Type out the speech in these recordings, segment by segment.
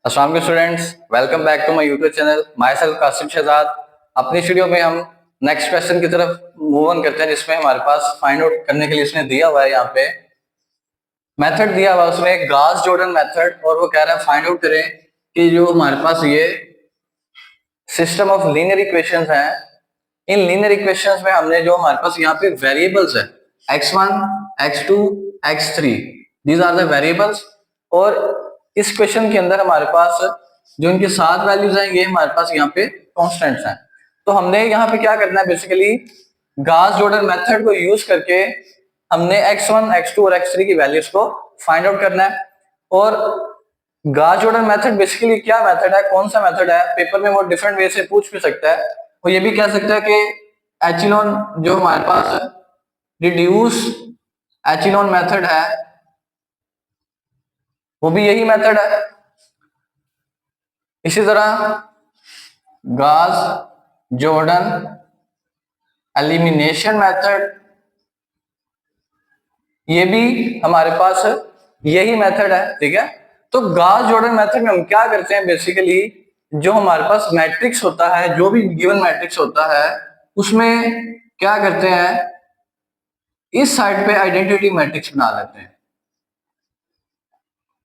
अस्सलाम वालेकुम students, welcome back to my YouTube channel. Myself Qasim Shahzad. अपनी वीडियो में हम नेक्स्ट क्वेश्चन की तरफ मूव ऑन करते हैं, जिसमें हमारे पास फाइंड आउट करने के लिए इसने दिया हुआ है, यहाँ पे मेथड दिया हुआ है उसमें गॉस जॉर्डन मेथड, और वो कह रहा है फाइंड आउट करें कि जो हमारे पास ये सिस्टम ऑफ लीनियर इक्वेशंस हैं, इन लीनियर इक्वेशंस में हमने जो हमारे पास यहाँ पे वेरिएबल्स है x1, x2, x3, these are the variables. और इस क्वेश्चन के अंदर हमारे पास जो इनके सात वैल्यूज हैं, ये हमारे पास यहाँ पे कॉन्स्टेंट्स हैं। तो हमने यहाँ पे क्या करना है, बेसिकली गॉस जॉर्डन मेथड को यूज करके हमने x1, x2 और x3 की वैल्यूज को फाइंड आउट करना है। और गॉस जॉर्डन मेथड बेसिकली क्या मेथड है, कौन सा मेथड है, पेपर में वो डिफरेंट वे से पूछ भी सकता है। वो ये भी कह सकता है कि एचिलॉन जो हमारे पास रिड्यूस एचिलॉन मेथड है, वो भी यही मेथड है। इसी तरह गॉस जॉर्डन एलिमिनेशन मेथड, ये भी हमारे पास यही मेथड है, ठीक है। तो गॉस जॉर्डन मेथड में हम क्या करते हैं, बेसिकली जो हमारे पास मैट्रिक्स होता है, जो भी गिवन मैट्रिक्स होता है, उसमें क्या करते हैं, इस साइड पे आइडेंटिटी मैट्रिक्स बना लेते हैं,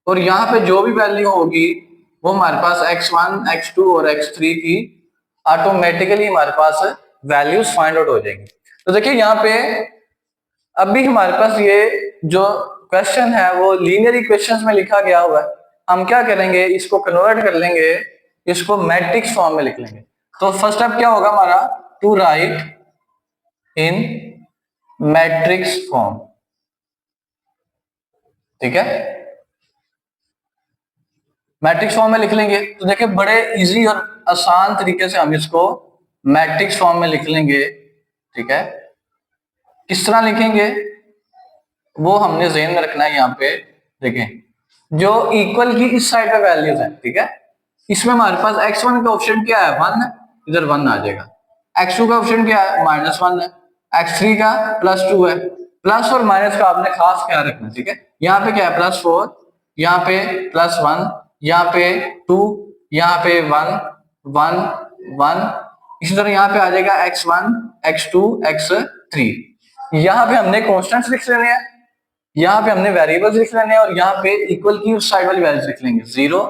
और यहाँ पे जो भी वैल्यू होगी वो हमारे पास x1, x2 और x3 की ऑटोमेटिकली हमारे पास वैल्यूज फाइंड आउट हो जाएंगी। तो देखिए यहाँ पे अभी हमारे पास ये जो क्वेश्चन है वो लीनियर इक्वेशंस में लिखा गया हुआ है। हम क्या करेंगे, इसको कन्वर्ट कर लेंगे, इसको मैट्रिक्स फॉर्म में लिख लेंगे। तो फर्स्ट स्टेप क्या होगा हमारा, to write in matrix form, ठीक है। मैट्रिक्स फॉर्म में लिख लेंगे तो देखिए बड़े इजी और आसान तरीके से हम इसको मैट्रिक्स फॉर्म में लिख लेंगे, ठीक है। किस तरह लिखेंगे वो हमने ज़हन में रखना है। यहाँ पे देखें जो इक्वल की इस साइड पे वैल्यूज है, ठीक है। इसमें हमारे पास x1 का ऑप्शन क्या है, 1 है, इधर 1 आ जाएगा। x2 का ऑप्शन क्या है, -1 है। x3 का +2 है। प्लस और माइनस का आपने खास ख्याल रखना, ठीक है। यहाँ पे क्या है, +4, यहाँ पे +1, यहाँ पे 2, यहाँ पे 1 1 1। इसी तरह यहाँ पे आ जाएगा x1, x2, x3। यहाँ पे हमने कॉन्स्टेंट्स लिख लेने हैं, यहाँ पे हमने वेरिएबल्स लिख लेने हैं, और यहाँ पे इक्वल की उस साइड वाली वैल्यूज लिख लेंगे, 0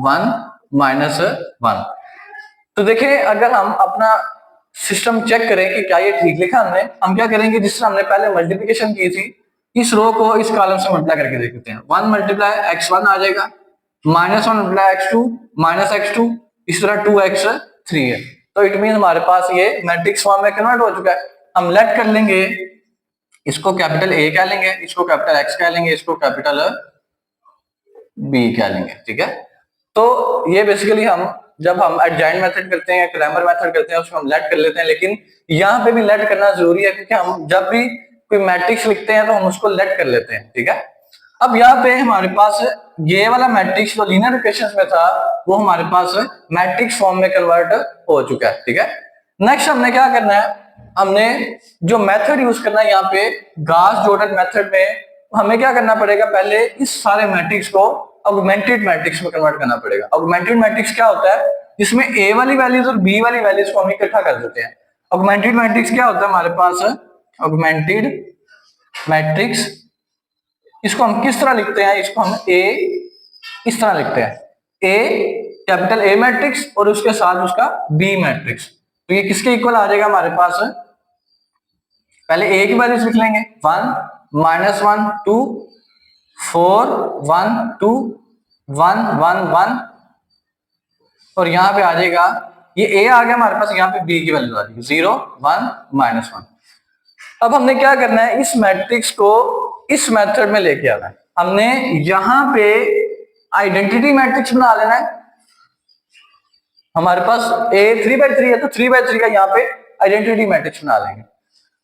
1 -1। तो देखिए अगर हम अपना सिस्टम चेक करें कि क्या ये ठीक लिखा हमने, हम क्या करेंगे, जिस तरह हमने पहले मल्टीप्लिकेशन की थी, इस रो को इस कॉलम से मल्टीप्लाई करके देखते हैं। 1 × x1 आ जाएगा, -1 × x2 -x2, इस तरह 2x3 है। तो इट मीन हमारे पास ये मैट्रिक्स फॉर्म में कन्वर्ट हो चुका है। हम लेट कर लेंगे, इसको कैपिटल A कह लेंगे, इसको कैपिटल X कह लेंगे, इसको कैपिटल B कह लेंगे, ठीक है। तो ये बेसिकली हम जब हम एडजॉइंट मेथड करते हैं, क्रैमर मेथड करते हैं, उसमें हम लेट कर लेते हैं, लेकिन यहाँ पे भी लेट करना जरूरी है, क्योंकि हम जब भी कोई मैट्रिक्स लिखते हैं तो हम उसको लेट कर लेते हैं, ठीक है। अब यहाँ पे हमारे पास ये वाला मैट्रिक्स जो लीनियर इक्वेशंस में था, वो हमारे पास मैट्रिक्स फॉर्म में कन्वर्ट हो चुका है, ठीक है। नेक्स्ट हमने क्या करना है, हमने जो मेथड यूज करना है यहाँ पे गॉस जॉर्डन मेथड में, हमें क्या करना पड़ेगा, पहले इस सारे मैट्रिक्स को ऑगमेंटेड मैट्रिक्स में कन्वर्ट करना पड़ेगा। ऑगमेंटेड मैट्रिक्स क्या होता है, जिसमें A वाली वैल्यूज और B वाली वैल्यूज को हम इकट्ठा कर देते हैं। ऑगमेंटेड मैट्रिक्स क्या होता है हमारे पास, ऑगमेंटेड मैट्रिक्स, इसको हम किस तरह लिखते हैं, इसको हम A इस तरह लिखते हैं, A कैपिटल A मैट्रिक्स और उसके साथ उसका B मैट्रिक्स। तो ये किसके इक्वल आ जाएगा हमारे पास, पहले A की वैल्यूज लिख लेंगे, 1 -1 2 4 1 2 1 1 1, और यहां पे आ जाएगा, ये A आ गया हमारे पास, यहाँ पे B की वैल्यू आ जाएगी 0 1 -1। अब हमने क्या करना है, इस मैट्रिक्स को इस मेथड में लेके आना है। हमने यहां पे आइडेंटिटी मैट्रिक्स बना लेना है। हमारे पास A 3/3 है, तो 3/3 का यहाँ पे आइडेंटिटी मैट्रिक्स बना लेंगे,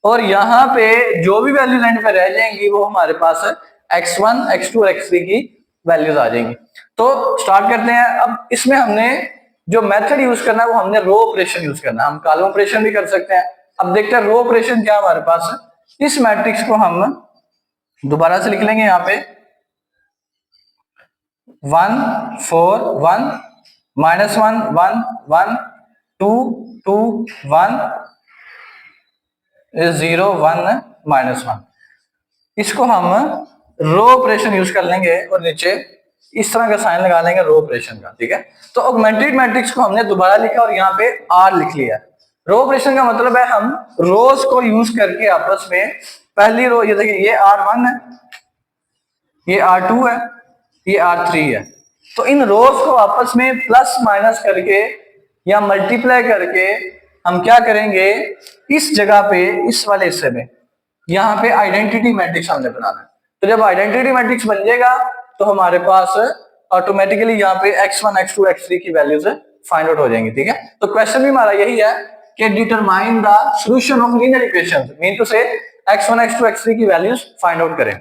और यहाँ पे जो भी वैल्यूज एंड पे रह जाएंगी वो हमारे पास x1, x2 और x3 की वैल्यूज आ जाएंगी। तो स्टार्ट करते हैं। अब इसमें हमने जो मेथड यूज करना है वो हमने रो ऑपरेशन यूज करना है, हम कॉलम ऑपरेशन भी कर सकते हैं। अब देखते हैं रो ऑपरेशन क्या हमारे पास है। इस मैट्रिक्स को हम दोबारा से लिख लेंगे, यहाँ पे 1 4 1 -1 1 1 2 2 1 0 1 -1। इसको हम रो ऑपरेशन यूज कर लेंगे और नीचे इस तरह का साइन लगा लेंगे रो ऑपरेशन का, ठीक है। तो ऑगमेंटेड मैट्रिक्स को हमने दोबारा लिखा और यहाँ पे आर लिख लिया। रो ऑपरेशन का मतलब है हम रोज को यूज करके आपस में पहली रो, ये देखिए ये R1 है, ये R2 है, ये R3 है। तो इन रोज को आपस में प्लस माइनस करके या मल्टीप्लाई करके हम क्या करेंगे, इस जगह पे इस वाले हिस्से में यहाँ पे आइडेंटिटी मैट्रिक्स हमने बनाना है। तो जब आइडेंटिटी मैट्रिक्स बन जाएगा तो हमारे पास ऑटोमेटिकली यहाँ पे x1 x2 x3 की वैल्यूज फाइंड आउट हो जाएंगी, ठीक है। तो क्वेश्चन भी हमारा यही है कि determine the solution of linear equation, mean two से x1 x2 x3 की वैल्यूज फाइंड आउट करें।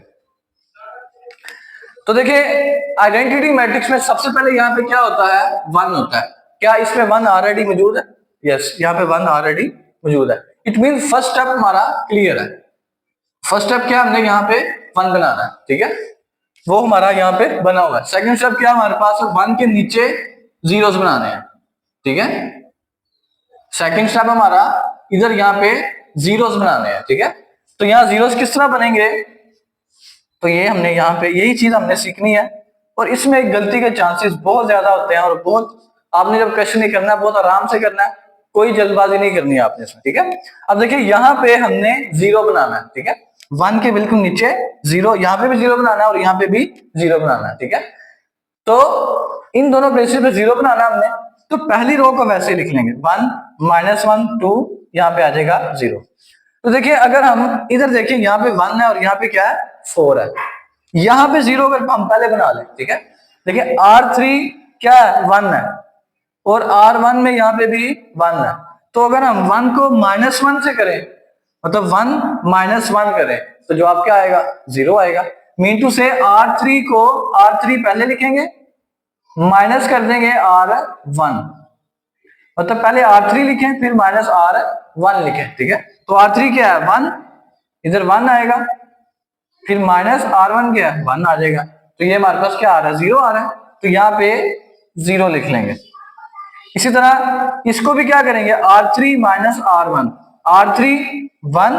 तो देखिए आइडेंटिटी मैट्रिक्स में सबसे पहले यहाँ पे क्या होता है, 1 होता है। क्या इसमें 1 ऑलरेडी मौजूद है? यस, यहाँ पे 1 ऑलरेडी मौजूद है। इट मीन फर्स्ट स्टेप हमारा क्लियर है। फर्स्ट स्टेप क्या, हमने यहाँ पे 1 बनाना है, ठीक है, वो हमारा यहाँ पे बना हुआ है। सेकंड स्टेप क्या, हमारे पास 1 के नीचे जीरोस बनाने हैं, ठीक है। सेकंड स्टेप हमारा इधर यहाँ पे जीरोस बनाने हैं, ठीक है। तो यहाँ जीरोस किस तरह बनेंगे, तो ये हमने यहाँ पे यही चीज हमने सीखनी है। और इसमें गलती के चांसेस बहुत ज्यादा होते हैं और बहुत, आपने जब क्वेश्चन नहीं करना है बहुत आराम से करना है, कोई जल्दबाजी नहीं करनी है आपने इसमें, ठीक है। अब देखिए यहाँ पे हमने 0 बनाना है, ठीक है, 1 के बिल्कुल नीचे 0, यहाँ पे भी 0 बनाना है और यहाँ पे भी 0 बनाना है, ठीक है। तो इन दोनों प्लेसेस पे 0 बनाना है हमने, तो पहली रो को वैसे लिख लेंगे 1 -1 2, यहाँ पे आ जाएगा 0। तो देखिए अगर हम इधर देखें, यहाँ पे 1 है और यहाँ पे क्या है 4 है, यहाँ पे 0 अगर हम पहले बना लें, ठीक है। देखिए R3 क्या है 1 है और R1 में यहाँ पे भी 1 है। तो अगर हम 1 को -1 से करें, मतलब 1 -1 करें, तो जवाब क्या आएगा, 0 आएगा। मीन टू से R3 को R3 पहले लिखेंगे, माइनस कर देंगे R1, मतलब पहले R3 लिखें फिर -R1 लिखें, ठीक है। तो R3 क्या है 1, इधर 1 आएगा, फिर -R1 क्या है 1 आ जाएगा। तो ये हमारे पास क्या आ रहा है, 0 आ रहा है, तो यहाँ पे 0 लिख लेंगे। इसी तरह इसको भी क्या करेंगे, R3 -R1, R3 1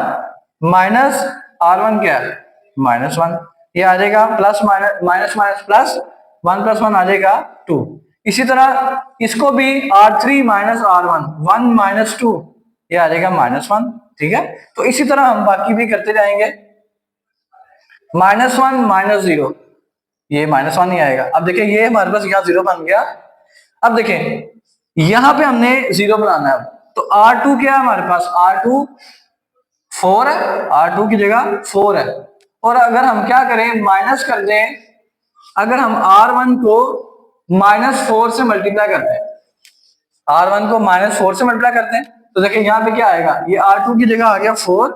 minus R1 क्या है -1, ये आ जाएगा प्लस माइनस माइनस प्लस 1 + 1 आ जाएगा 2। इसी तरह इसको भी R3 -R1 1 - 2, ये आ जाएगा -1, ठीक है। तो इसी तरह हम बाकी भी करते जाएंगे, -1 -0, ये -1 ही आएगा। अब देखिए ये हमारे पास यहाँ 0 बन गया। अब देखिए यहां पे हमने 0 बनाना है, तो R2 क्या है हमारे पास, R2 4 है, R2 की जगह 4 है। और अगर हम क्या करें, माइनस कर दें, अगर हम R1 को -4 से मल्टीप्लाई करते हैं, R1 को -4 से मल्टीप्लाई करते हैं, तो देखिए यहाँ पे क्या आएगा, ये R2 की जगह आ गया 4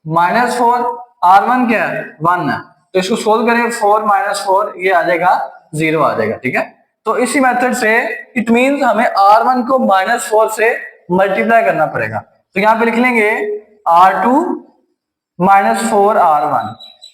-4, R1 क्या है 1 है, तो इसको सोल्व करें 4 - 4, ये आ जाएगा 0 आ जाएगा, ठीक है। तो इसी मेथड से इट मींस हमें R1 को -4 से मल्टीप्लाई करना पड़ेगा। तो यहाँ पे लिख लेंगे R2 -4 R1।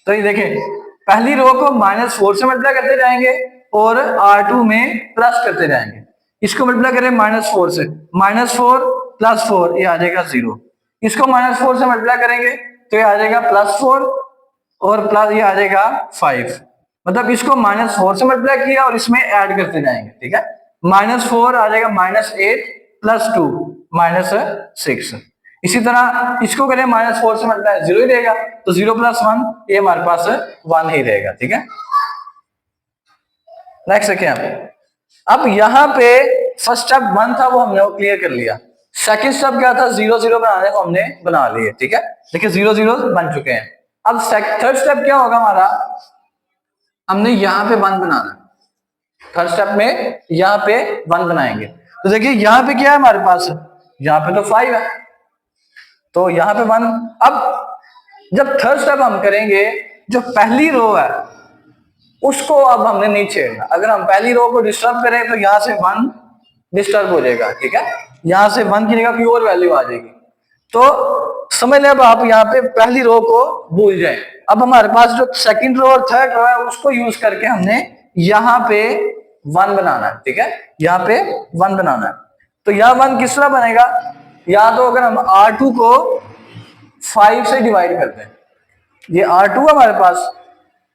तो ये देखें पहली रो को -4 से मल्टीप्लाई करते जाएंगे और R2 में प्लस करते जाएंगे। इसको मल्टीप्लाई करें -4 से, -4 + 4, ये आ जाएगा 0। इसको -4 से मल्टीप्लाई करेंगे तो ये आ जाएगा +4 और प्लस ये आ जाएगा 5। मतलब इसको -4 से मल्टीप्लाई किया और इसमें ऐड करते जाएंगे, ठीक है। -4 आ जाएगा -8 + 2 -6। इसी तरह इसको करें -4 से मल्टीप्लाई, 0 ही रहेगा, तो 0 + 1, ये हमारे पास 1 ही रहेगा, ठीक है। नेक्स्ट देखिए यहाँ पे, अब यहाँ पे फर्स्ट स्टेप 1 था वो हमने क्लियर कर लिया। सेकंड स्टेप क्या था, 0 0 बनाने को हमने बना लिए, ठीक है। देखिए 0 0 बन चुके हैं। अब थर्ड स्टेप क्या होगा हमारा, हमने यहाँ पे 1 बनाना है। थर्ड स्टेप में यहाँ पे 1 बनाएंगे, तो देखिए यहाँ पे क्या है हमारे पास, यहाँ पे तो 5 है, तो यहाँ पे 1। अब जब थर्ड स्टेप हम करेंगे, जो पहली रो है उसको अब हमने नहीं छेड़ना। अगर हम पहली रो को डिस्टर्ब करें तो यहाँ से 1 डिस्टर्ब हो जाएगा, ठीक है। यहाँ से 1 की जगह कोई और वैल्यू आ जाएगी, तो समझ लें अब आप यहाँ पे पहली रो को भूल जाएं। अब हमारे पास जो सेकंड रो और थर्ड रो है उसको यूज करके हमने यहाँ पे वन बनाना है, ठीक है, यहाँ पे वन बनाना है। तो यहाँ वन किस तरह बनेगा, या तो अगर हम R2 को 5 से डिवाइड करते हैं, ये R2 हमारे पास,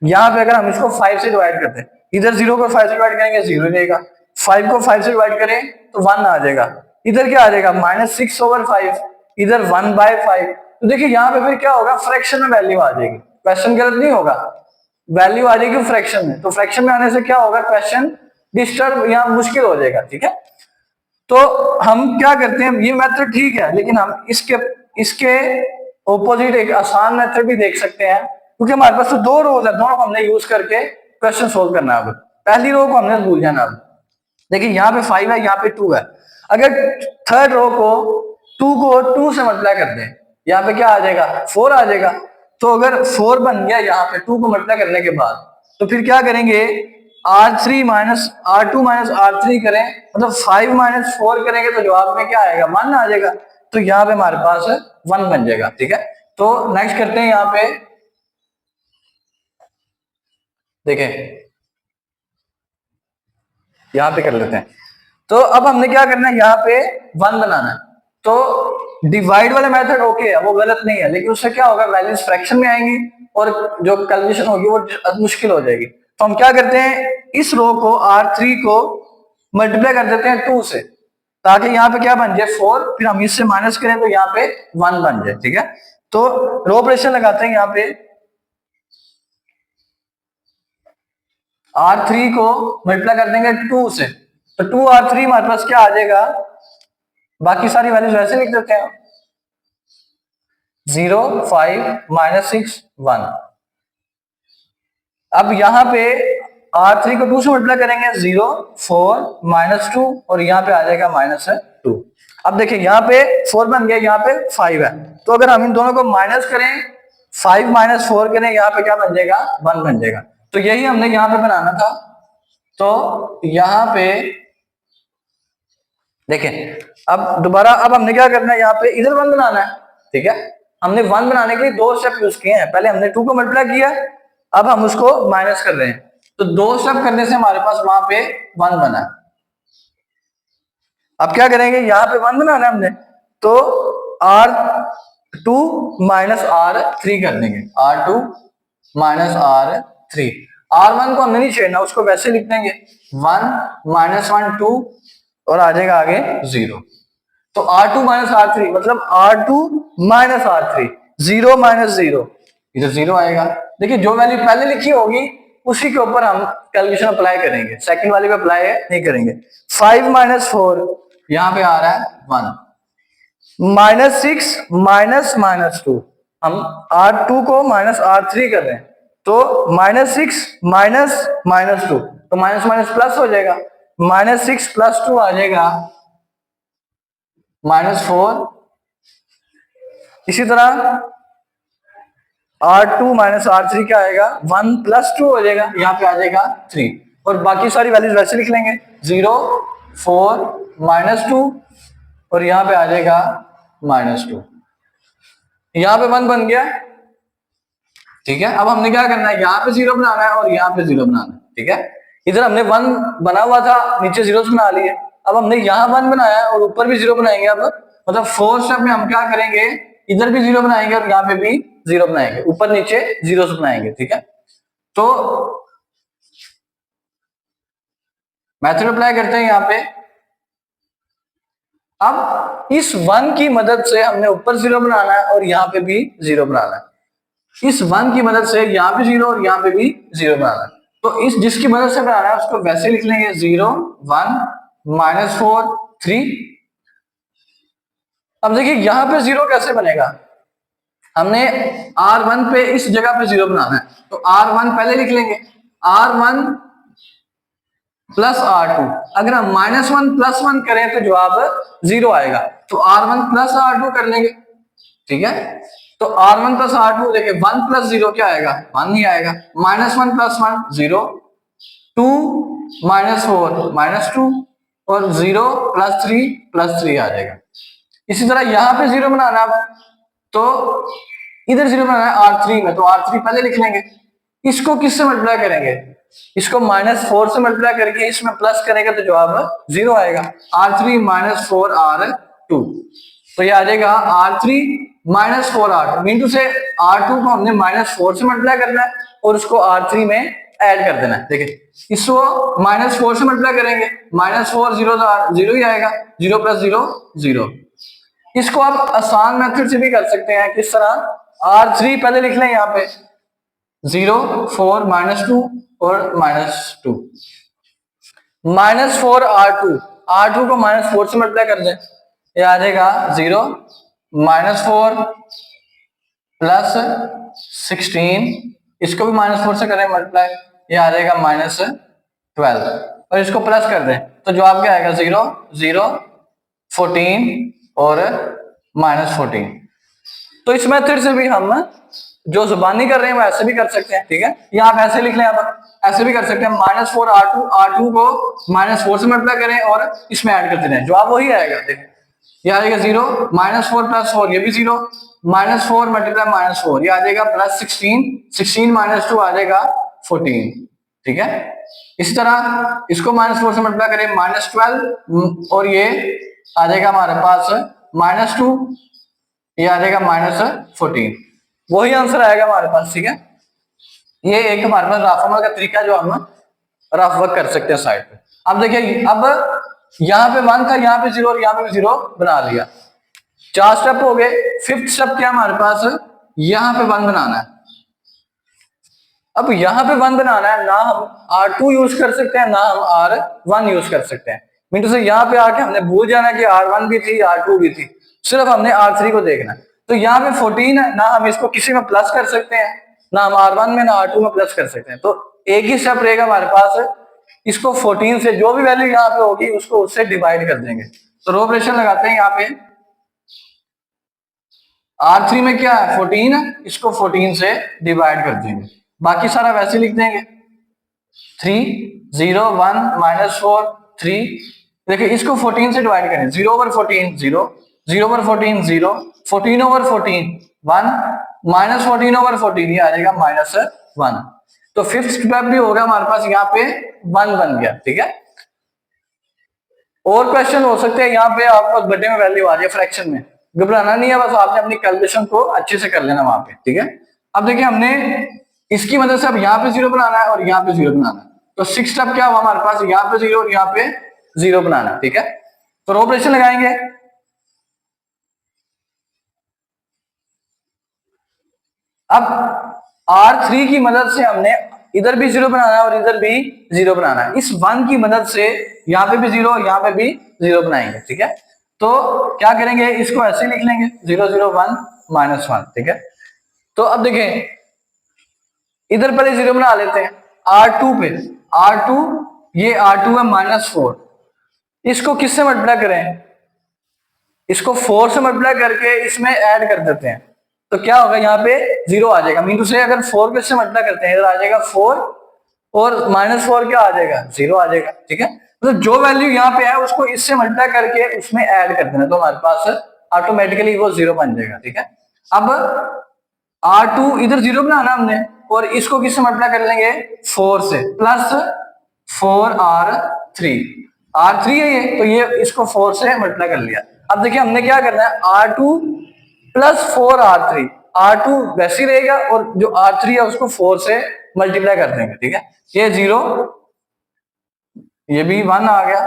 यहाँ पे अगर हम इसको 5 से डिवाइड करते हैं, इधर 0 को 5 से डिवाइड करेंगे 0 रहेगा, 5 को 5 से डिवाइड करें तो 1 आ जाएगा, इधर क्या आ जाएगा -6/5, इधर 1/5। तो देखिए यहाँ पे फिर क्या होगा, फ्रैक्शन में वैल्यू आ जाएगी, क्वेश्चन गलत नहीं होगा, वैल्यू आ जाएगी फ्रैक्शन में, तो फ्रैक्शन में आने से क्या होगा, क्वेश्चन डिस्टर्ब या मुश्किल हो जाएगा, ठीक है। तो हम क्या करते हैं, ये मेथड ठीक है, लेकिन हम इसके ऑपोजिट एक आसान मेथड भी देख सकते हैं, क्योंकि हमारे पास तो दो रोज है, दोनों को हमने यूज करके क्वेश्चन सोल्व करना है। अब पहली रो को हमने भूल जाना। अब देखिए यहाँ पे 5 है, यहाँ पे 2 है, अगर थर्ड रो को 2 को 2 से मल्टीप्लाई कर दें, यहाँ पे क्या आ जाएगा, 4 आ जाएगा। तो अगर 4 बन गया यहाँ पे 2 को मल्टीप्लाई करने के बाद, तो फिर क्या करेंगे, R3 minus R2 minus R3 करें, मतलब 5 माइनस 4 करेंगे तो जवाब में क्या आएगा, 1 आ जाएगा। तो यहाँ पे हमारे पास 1 बन जाएगा, ठीक है। तो नेक्स्ट करते हैं, यहाँ पे देखें, यहाँ पे कर लेते हैं। तो अब हमने क्या करना है, यहाँ पे 1 बनाना है। तो डिवाइड वाला मेथड ओके है, वो गलत नहीं है, लेकिन उससे क्या होगा, वैल्यूज फ्रैक्शन में आएंगी और जो कैलकुलेशन होगी वो मुश्किल हो जाएगी। तो हम क्या करते हैं, इस रो को R3 को मल्टीप्लाई कर देते हैं 2 से, ताकि यहाँ पे क्या बन जाए 4, फिर हम इससे माइनस करें तो यहाँ पे 1 बन जाए, ठीक है। तो रो ऑपरेशन लगाते हैं, यहाँ पे R3 को मल्टीप्लाई कर देंगे 2 से, तो 2R3 हमारे पास क्या आ जाएगा, बाकी सारी वैल्यूज वैसे लिख देते हैं, 0 5 -6 1। अब यहाँ पे R3 को 2 से मल्टीप्लाई करेंगे, 0 4 -2 और यहाँ पे आ जाएगा -2। अब देखिए यहाँ पे 4 बन गया, यहाँ पे 5 है, तो अगर हम इन दोनों को माइनस करें, 5 - 4 करें, यहाँ पे क्या बन जाएगा, 1 बन जाएगा। तो यही हमने यहाँ पे बनाना था। तो यहाँ पे देखें, अब दोबारा, अब हमने क्या करना है, यहाँ पे इधर 1 बनाना है, ठीक है। हमने 1 बनाने के लिए 2 स्टेप यूज किए हैं, पहले हमने 2 को मल्टीप्लाई किया, अब हम उसको माइनस कर रहे हैं, तो 2 स्टेप करने से हमारे पास वहां पे 1 बना है। अब क्या करेंगे, यहाँ पे 1 बनाना है हमने, तो R2 माइनस R3 कर देंगे, R2 माइनस R3। R1 को हमने नहीं छेड़ना, उसको वैसे लिख देंगे, 1 -1 2 और आ जाएगा आगे 0। तो R2 माइनस R3 मतलब R2 माइनस R3, 0 - 0, इधर 0 आएगा। देखिए जो वैल्यू पहले लिखी होगी उसी के ऊपर हम कैलकुलेशन अप्लाई करेंगे, सेकंड वाले पे अप्लाई नहीं करेंगे। 5 - 4 यहाँ पे आ रहा है 1, -6 -2, हम R2 को माइनस R3 कर रहे हैं, तो -6 -2, तो माइनस माइनस प्लस हो जाएगा, -6 + 2 आ जाएगा -4। इसी तरह R2 माइनस R3 क्या आएगा, 1 + 2 हो जाएगा, यहाँ पे आ जाएगा 3, और बाकी सारी वैल्यूज वैसे लिख लेंगे, 0 4 -2 और यहाँ पे आ जाएगा -2, यहाँ पे 1 बन गया, ठीक है। अब हमने क्या करना है, यहाँ पे 0 बनाना है और यहाँ पे 0 बनाना है, ठीक है। इधर हमने 1 बना हुआ था, नीचे 0 बना लिए, अब हमने यहाँ 1 बनाया है और ऊपर भी 0 बनाएंगे। अब मतलब 4 स्टेप में हम क्या करेंगे, इधर भी 0 बनाएंगे और यहाँ पे भी 0 बनाएंगे, ऊपर नीचे 0 बनाएंगे, ठीक है। तो मेथड अप्लाई करते हैं यहाँ पे। अब इस 1 की मदद से हमने ऊपर 0 बनाना है और यहाँ पे भी 0 बनाना है, इस 1 की मदद से यहाँ पे 0 और यहाँ पे भी 0 बनाना है। तो इस जिसकी मदद से बनाना है उसको वैसे लिख लेंगे, 0 1 -4 3। अब देखिए यहाँ पे 0 कैसे बनेगा, हमने R1 पे इस जगह पे 0 बनाना है, तो R1 पहले लिख लेंगे, R1 + R2, अगर हम -1 + 1 करें तो जवाब 0 आएगा, तो R1 + R2 कर लेंगे, ठीक है। तो R1 + R2 देखिए, 1 + 0 क्या आएगा, 1 ही आएगा, -1 + 1 0, 2 - 4 -2 और 0 + 3 आ जाएगा। इसी तरह यहाँ पे 0 बनाना, तो इधर 0 बनाना है R3 में, तो R3 पहले लिख लेंगे, इसको किससे मल्टीप्लाई करेंगे, इसको -4 से मल्टीप्लाई करके इसमें प्लस करेगा तो जवाब 0 आएगा। R3 - 4R2, तो ये आ जाएगा R3 - 4R2 मीन टू से R2 को हमने -4 से मल्टीप्लाई करना है और उसको R3 में ऐड कर देना है। देखिए इसको -4 से मल्टीप्लाई करेंगे, -4 0 ही आएगा, 0 + 0 0। इसको आप आसान मेथड से भी कर सकते हैं। किस तरह? R3 पहले लिख लें यहाँ पे 0 4 -2 और -2 -4R2, R2 को -4 से मल्टीप्लाई कर दें, ये आ जाएगा 0 -4 + 16, इसको भी -4 से करें मल्टीप्लाई, ये आ जाएगा -12 और इसको प्लस कर दें तो जवाब क्या आएगा 0 0 14 और -14। तो इस मेथड से भी हम जो जुबानी कर रहे हैं वैसे भी कर सकते हैं, ठीक है। या आप ऐसे लिख लें, आप ऐसे भी कर सकते हैं -4R2, R2 को -4 से मल्टीप्लाई करें और इसमें ऐड करते रहें, जवाब वही आएगा। देखिए ये आ जाएगा 0 -4 + 4, ये भी 0, -4 × -4 ये आ जाएगा +16, 16 - 2 आ जाएगा 14, ठीक है। इसी तरह इसको -4 से मल्टीप्लाई करें -12 और ये आ जाएगा हमारे पास -2, ये आ जाएगा -14, वही आंसर आएगा हमारे पास, ठीक है। ये एक हमारे पास रफ वर्क का तरीका जो हम रफ वर्क कर सकते हैं साइड पे। अब देखिए, अब यहाँ पे 1 था, यहाँ पे 0 और यहाँ पे भी 0 बना लिया, 4 स्टेप हो गए। 5th स्टेप क्या हमारे पास? यहाँ पे 1 बनाना है। अब यहाँ पे 1 बनाना है, ना हम R2 यूज कर सकते हैं ना हम R1 यूज कर सकते हैं। मीन से यहाँ पे आके हमने भूल जाना कि R1 भी थी R2 भी थी, सिर्फ हमने R3 को देखना है। तो यहाँ पे 14 है, ना हम इसको किसी में प्लस कर सकते हैं, ना हम R1 में ना R2 में प्लस कर सकते हैं। तो एक ही स्टेप रहेगा हमारे पास, इसको 14 से जो भी वैल्यू यहाँ पे होगी उसको उससे डिवाइड कर देंगे। तो रो ऑपरेशन लगाते हैं, यहाँ पे R3 में क्या है 14 है, इसको 14 से डिवाइड कर देंगे, बाकी सारा वैसे लिख देंगे 3 0 1 -4 3। देखिए इसको 14 से डिवाइड करें, 0/14 0, 0/14 0, 14/14 1, -14/14 ये आ जाएगा -1। तो 5th स्टेप भी होगा हमारे पास, यहाँ पे 1 बन गया, ठीक है। और क्वेश्चन हो सकते हैं यहाँ पे आपको बर्थडे में वैल्यू आ जाए फ्रैक्शन में, घबराना नहीं है, बस आपने अपनी कैलकुलेशन को अच्छे से कर लेना वहां पे, ठीक है। अब देखिए हमने इसकी मदद से अब यहाँ पे 0 बनाना है और यहाँ पे 0 बनाना है। तो 6th स्टेप क्या हुआ हमारे पास, यहाँ पे 0 और यहाँ पे 0 बनाना, ठीक है। तो रो ऑपरेशन लगाएंगे, अब R3 की मदद से हमने इधर भी 0 बनाना है और इधर भी 0 बनाना है। इस 1 की मदद से यहाँ पे भी 0 यहाँ पे भी 0 बनाएंगे, ठीक है। तो क्या करेंगे, इसको ऐसे लिख लेंगे 0 0 1 -1, ठीक है। तो अब देखें इधर पहले 0 बना लेते हैं R2 पे, R2 ये R2 है -4, इसको किससे मल्टीप्लाई करें, इसको 4 से मल्टीप्लाई करके इसमें ऐड कर देते हैं। तो क्या होगा, यहाँ पे 0 आ जाएगा, मीन टू से अगर 4 को इससे मल्टीप्लाई करते हैं इधर आ जाएगा 4 और -4 क्या आ जाएगा 0 आ जाएगा, ठीक है। मतलब जो वैल्यू यहाँ पे है उसको इससे मल्टीप्लाई करके उसमें ऐड कर देना, तो हमारे पास ऑटोमेटिकली वो 0 बन जाएगा, ठीक है। अब R2 इधर 0 बनाना हमने और इसको किससे मल्टीप्लाई कर लेंगे 4 से, +4R3, R3 है ये, तो ये इसको 4 से मल्टीप्लाई कर लिया। अब देखिए हमने क्या करना है, R2 + 4R3, R2 वैसे ही रहेगा और जो R3 है उसको 4 से मल्टीप्लाई कर देंगे, ठीक है। ये 0, ये भी 1 आ गया,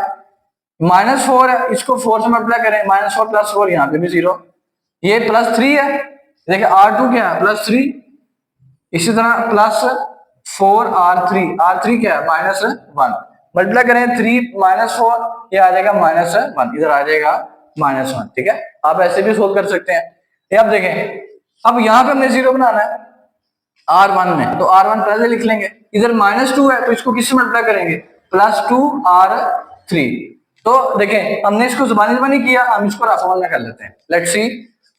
-4 है, इसको 4 से मल्टीप्लाई करें, -4 + 4 यहाँ पे भी 0, ये +3 है, देखिए R2 क्या है +3, इसी तरह +4R3, R3 क्या है -1, मल्टीप्लाई करें 3 -4 ये आ जाएगा -1, इधर आ जाएगा -1, ठीक है। आप ऐसे भी सोल्व कर सकते हैं। ये आप देखें, अब यहाँ पे हमने 0 बनाना है R1 में, तो R1 पहले लिख लेंगे, इधर -2 है तो इसको किससे मल्टीप्लाई करेंगे +2R3। तो देखें हमने इसको जुबानी किया, हम इसको रफा में कर लेते हैं। लेट्स सी,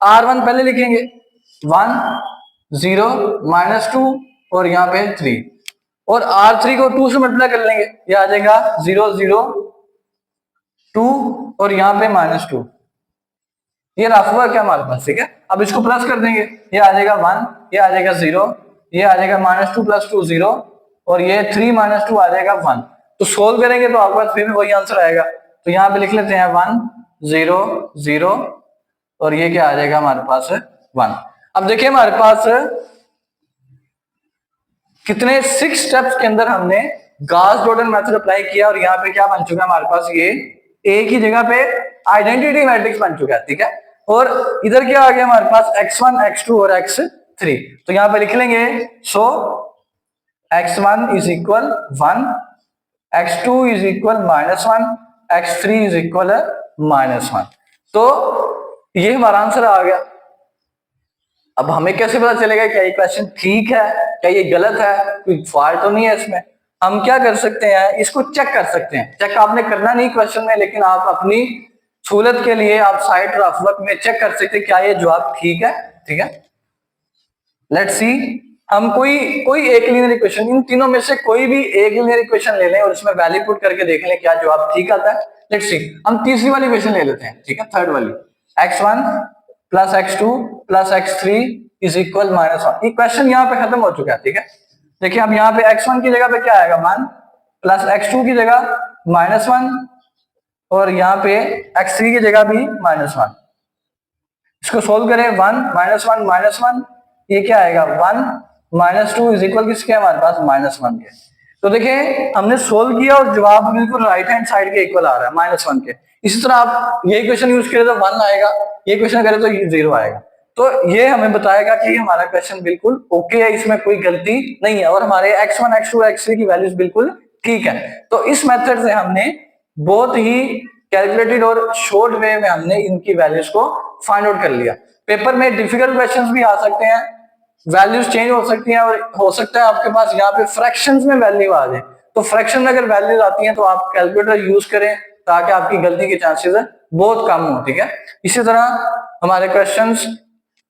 R1 पहले लिखेंगे 1 0 -2 और यहाँ पे 3 और R3 को 2 से मल्टीप्लाई कर लेंगे, ये आ जाएगा 0 0 2 और यहाँ पे -2, ये रफ वर्क है हमारे पास, ठीक है। अब इसको प्लस कर देंगे, ये आ जाएगा 1, ये आ जाएगा 0, ये आ जाएगा -2 + 2 0 और ये 3 - 2 आ जाएगा 1। तो सोल्व करेंगे तो आपके पास फिर भी वही आंसर आएगा। तो यहाँ पे लिख लेते हैं 1 0 0 और ये क्या आ जाएगा हमारे पास 1। अब देखिए हमारे पास कितने 6 स्टेप्स के अंदर हमने गॉस जॉर्डन मेथड अप्लाई किया और यहाँ पे क्या बन चुका है हमारे पास, ये एक ही जगह पे आइडेंटिटी मैट्रिक्स बन चुका है, ठीक है। और इधर क्या आ गया हमारे पास x1 x2 और x3। तो यहाँ पे लिख लेंगे सो x1 is equal 1, x2 is equal -1, x3 is equal -1। तो ये हमारा आंसर आ गया। अब हमें कैसे पता चलेगा क्या ये क्वेश्चन ठीक है, क्या ये गलत है, कोई फॉल्ट तो नहीं है इसमें। हम क्या कर सकते हैं, इसको चेक कर सकते हैं। चेक आपने करना नहीं क्वेश्चन में, लेकिन आप अपनी सहूलत के लिए आप साइट रफवर्क में चेक कर सकते हैं क्या ये जवाब ठीक है, ठीक है। लेट्स सी, हम कोई एक लीनियर इक्वेशन, इन तीनों में से कोई भी एक लीनियर इक्वेशन ले लें और इसमें वैल्यू पुट करके देख लें क्या जवाब ठीक आता है। लेट्स सी, हम तीसरी वाली इक्वेशन ले लेते हैं, ठीक है, थर्ड वाली, x1 plus x2 plus x3 is equal -1। ये क्वेश्चन यहाँ पे खत्म हो चुका है, ठीक है। देखिए अब यहाँ पे x1 की जगह पे क्या आएगा 1 प्लस x2 की जगह -1 और यहाँ पे x3 की जगह भी -1। इसको सोल्व करें 1 -1 -1, ये क्या आएगा 1 -2 इज इक्वल किसके हमारे पास -1 के। तो देखिए हमने सोल्व किया और जवाब बिल्कुल राइट हैंड साइड के इक्वल आ रहा है -1 के। इसी तरह आप ये इक्वेशन यूज करें तो 1 आएगा, ये क्वेश्चन करें तो 0 आएगा। तो ये हमें बताएगा कि हमारा क्वेश्चन बिल्कुल ओके है, इसमें कोई गलती नहीं है और हमारे x1 x2 x3 की वैल्यूज बिल्कुल ठीक है। तो इस मेथड से हमने बहुत ही कैलकुलेटेड और शॉर्ट वे में हमने इनकी वैल्यूज को फाइंड आउट कर लिया। पेपर में डिफिकल्ट क्वेश्चंस भी आ सकते हैं, वैल्यूज चेंज हो सकती हैं और हो सकता है आपके पास यहाँ पे फ्रैक्शंस में वैल्यू आ जाए। तो फ्रैक्शन में अगर वैल्यूज आती हैं तो आप कैलकुलेटर यूज करें ताकि आपकी गलती के चांसेस बहुत कम हो, ठीक है। इसी तरह हमारे क्वेश्चंस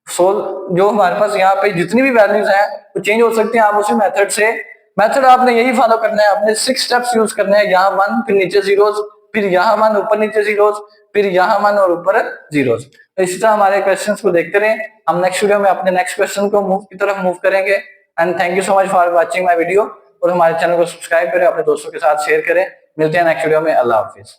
सोल्व, जो हमारे पास यहाँ पे जितनी भी वैल्यूज हैं वो चेंज हो सकती हैं। आप उसी मेथड से, मेथड आपने यही फॉलो करना है, आपने 6 स्टेप्स यूज करने हैं। यहाँ 1 फिर नीचे जीरोस, फिर यहाँ 1 ऊपर नीचे जीरोस, फिर यहाँ 1 और ऊपर जीरोस। तो इसी तरह हमारे क्वेश्चंस को देखते रहें। हम नेक्स्ट वीडियो में अपने नेक्स्ट क्वेश्चन को की तरफ मूव करेंगे। And thank you so much for watching my video. और हमारे चैनल को सब्सक्राइब करें, अपने दोस्तों के साथ शेयर करें। मिलते हैं नेक्स्ट वीडियो में। अल्लाह हाफिज।